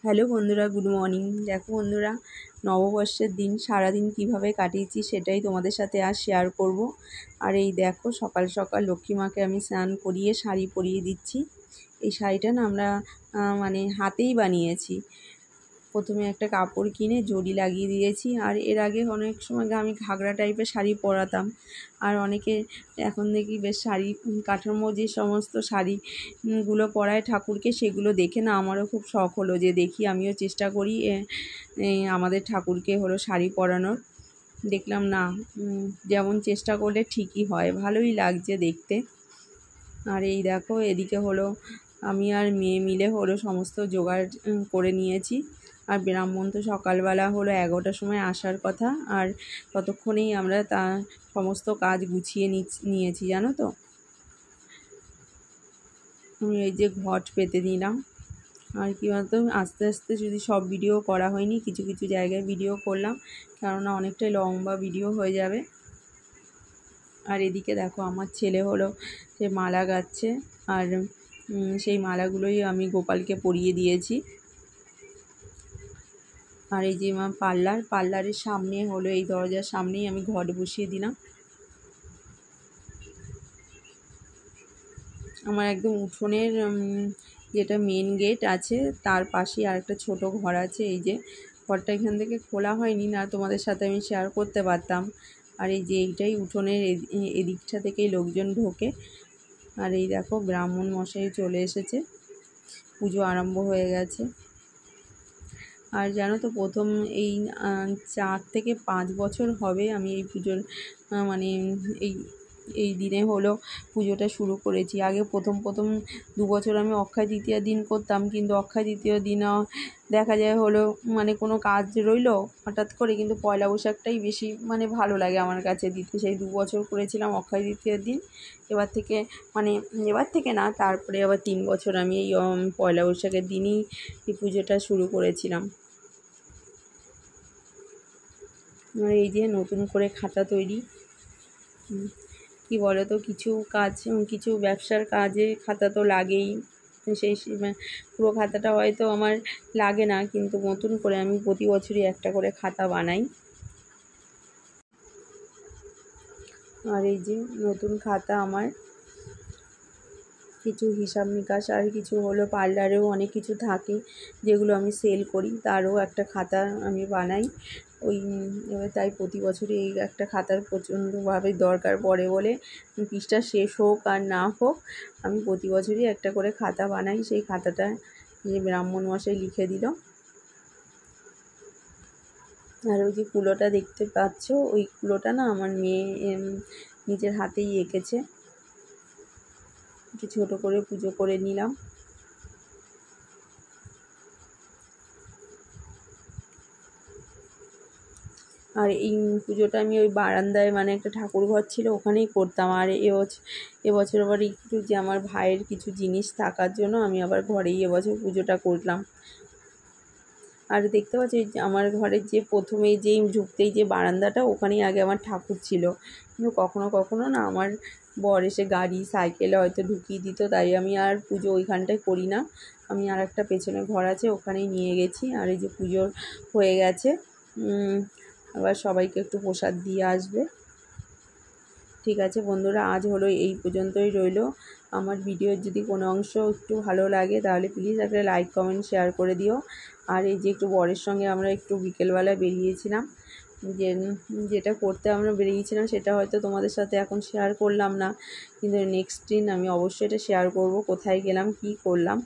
Hello বন্ধুরা, good morning. দেখো বন্ধুরা, নববর্ষের দিন সারাদিন কিভাবে কাটিয়েছি সেটাই তোমাদের সাথে আর শেয়ার করব। আর এই দেখো, সকাল সকাল লক্ষ্মী মাকে আমি স্নান করিয়ে শাড়ি পরিয়ে দিচ্ছি। এই শাড়িটা না আমরা মানে হাতেই বানিয়েছি। প্রথমে একটা কাপড় কিনে জড়ি লাগিয়ে দিয়েছি। আর এর আগে অনেক সময় আমি ঘাগরা টাইপের শাড়ি পরাতাম। আর অনেকে এখন দেখি বেশ শাড়ি কাঠামো যে সমস্ত শাড়িগুলো পরায় ঠাকুরকে, সেগুলো দেখে না আমারও খুব শখ হলো যে দেখি আমিও চেষ্টা করি আমাদের ঠাকুরকে হলো শাড়ি পরানোর। দেখলাম না, যেমন চেষ্টা করলে ঠিকই হয়, ভালোই লাগছে দেখতে। আর এই দেখো, এদিকে হলো আমি আর মেয়ে মিলে হলো সমস্ত জোগাড় করে নিয়েছি। আর ব্রাহ্মণ তো সকালবেলা হলো 11টার সময় আসার কথা, আর ততক্ষণেই আমরা সমস্ত কাজ গুছিয়ে নিয়েছি, জানো তো। আমি এই যে ঘট পেতে দিলাম। আর কি বলতো, আস্তে আস্তে যদি সব ভিডিও করা হয়নি, কিছু কিছু জায়গায় ভিডিও করলাম, কেননা অনেকটাই লম্বা ভিডিও হয়ে যাবে। আর এদিকে দেখো, আমার ছেলে হলো সে মালা গাচ্ছে। আর সেই মালাগুলোই আমি গোপালকে পরিয়ে দিয়েছি। আর এই যে পার্লারের সামনে হলো, এই দরজার সামনেই আমি ঘট বসিয়ে দিলাম। আমার একদম উঠোনের যেটা মেন গেট আছে তার পাশেই আরেকটা ছোট ঘর আছে। এই যে ঘরটা এখান থেকে খোলা হয়নি, না তোমাদের সাথে আমি শেয়ার করতে পারতাম। আর এই যে এইটাই উঠোনের এদিকটা থেকেই লোকজন ঢোকে। আর এই দেখো, ব্রাহ্মণ মশাই চলে এসেছে, পুজো আরম্ভ হয়ে গেছে। আর জানো তো, প্রথম এই 4 থেকে 5 বছর হবে আমি এই পুজোর মানে এই দিনে হলো পুজোটা শুরু করেছি। আগে প্রথম 2 বছর আমি অক্ষয় তৃতীয়ার দিন করতাম, কিন্তু অক্ষয় তৃতীয় দিনও দেখা যায় হলো মানে কোনো কাজ রইলো হঠাৎ করে, কিন্তু পয়লা বৈশাখটাই বেশি মানে ভালো লাগে আমার কাছে দিতে। সেই 2 বছর করেছিলাম অক্ষয় তৃতীয়ার দিন। এবার থেকে না, তারপরে আবার 3 বছর আমি এই পয়লা বৈশাখের দিনই এই পুজোটা শুরু করেছিলাম। এই যে নতুন করে খাতা তৈরি। কি বলো তো, কিছু ব্যবসার কাজে খাতা তো লাগেই। সেই পুরো খাতাটা হয়তো আমার লাগে না, কিন্তু নতুন করে আমি প্রতি বছরই একটা করে খাতা বানাই। আর এই যে নতুন খাতা, আমার কিছু হিসাব নিকাশ আর কিছু হলো পার্লারেও অনেক কিছু থাকে যেগুলো আমি সেল করি, তারও একটা খাতা আমি বানাই। এবার তাই প্রতি বছরই এই একটা খাতার প্রচণ্ডভাবে দরকার পড়ে বলে, পৃষ্ঠা শেষ হোক আর না হোক, আমি প্রতি বছরই একটা করে খাতা বানাই। সেই খাতাটা যে ব্রাহ্মণ মশাই লিখে দিল। আর ওই যে কুলোটা দেখতে পাচ্ছ, ওই কুলোটা না আমার মেয়ে নিজের হাতেই এঁকেছে। একটু ছোটো করে পুজো করে নিলাম। আর এই পুজোটা আমি ওই বারান্দায় মানে একটা ঠাকুর ঘর ছিল, ওখানেই করতাম। আর এবছর আবার একটু যে আমার ভাইয়ের কিছু জিনিস থাকার জন্য আমি আবার ঘরেই এবছর পুজোটা করলাম। আর দেখতে পাচ্ছি আমার ঘরের যে প্রথমেই যেই ঢুকতেই যে বারান্দাটা, ওখানেই আগে আমার ঠাকুর ছিল। কিন্তু কখনো কখনো না আমার বর এসে গাড়ি সাইকেলে হয়তো ঢুকিয়ে দিত, তাই আমি আর পুজো ওইখানটায় করি না। আমি আর একটা পেছনে ঘর আছে, ওখানেই নিয়ে গেছি। আর এই যে পুজোর হয়ে গেছে, আবার সবাইকে একটু প্রসাদ দিয়ে আসবে। ঠিক আছে বন্ধুরা, আজ হলো এই পর্যন্তই রইল। আমার ভিডিওর যদি কোনো অংশ একটু ভালো লাগে তাহলে প্লিজ একটা লাইক কমেন্ট শেয়ার করে দিও। আর এই যে একটু বরের সঙ্গে আমরা একটু বিকেলবেলা বেরিয়েছিলাম, যেটা করতে আমরা বেরিয়েছিলাম সেটা হয়তো তোমাদের সাথে এখন শেয়ার করলাম না, কিন্তু নেক্সট দিন আমি অবশ্যই এটা শেয়ার করব কোথায় গেলাম, কী করলাম।